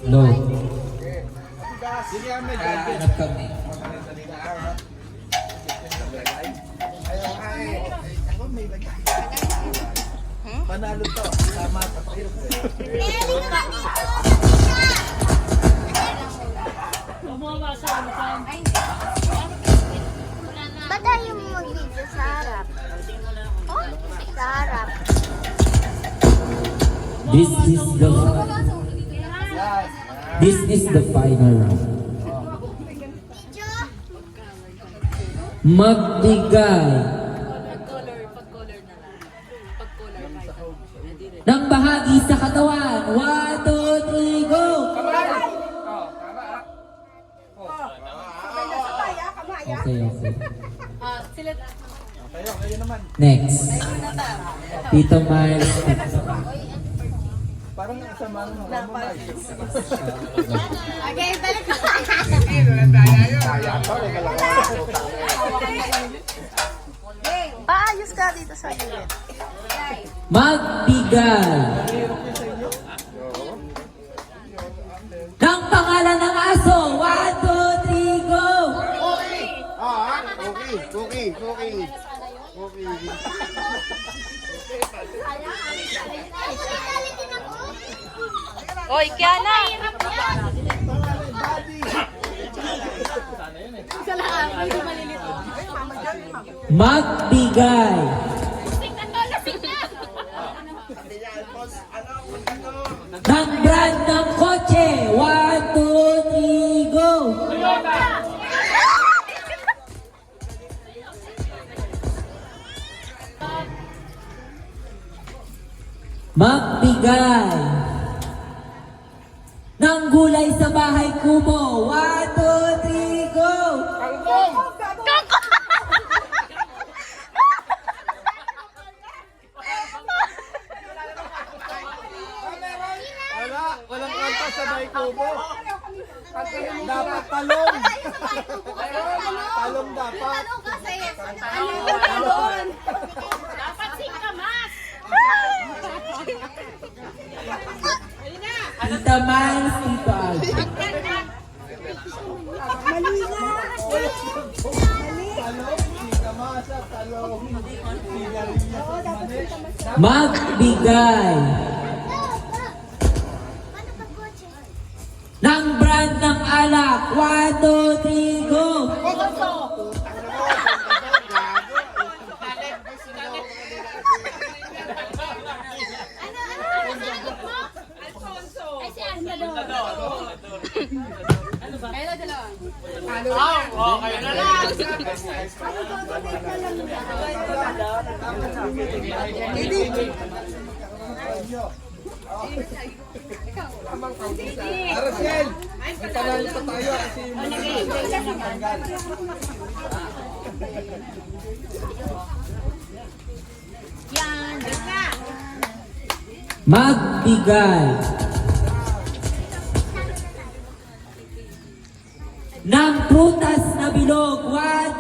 No. Sige, Ahmed. Hanap kami. Panalo to. Tama pa tayo. Ba't tayo mo mag-video sa harap? Oh, sa harap. This is the final round. Video? Magbigay ng bahagi sa katawan. 1, 2, 3, go! Okay, okay. Kayo naman. Next. Tito Miles. Parang sama mo. Okay, balik ka. Kaya to, Paayos ka dito sa unit. Magbigay ng pangalan ng aso. 1, 2, 3, go! Cookie. Oy, Kiana! Magbigay ng brand ng kotse. 1, 2, 3, go! Magbigay ng gulay sa bahay kubo. 1, 2, 3, go! Walang kanta sa Baykubo. Dapat talong. Talong dapat. Ano kasi? Dapat singkamas! Tita Miles, Tito Alvin. Magbigay ng brand ng alak. 1, 2, 3, go! Ay, si Anna doon. Kayo na dalawa. Kayo na lang. Aracel! Panalo pa tayo kasi Yan, basta. Magbigay ng prutas na bilog. 1,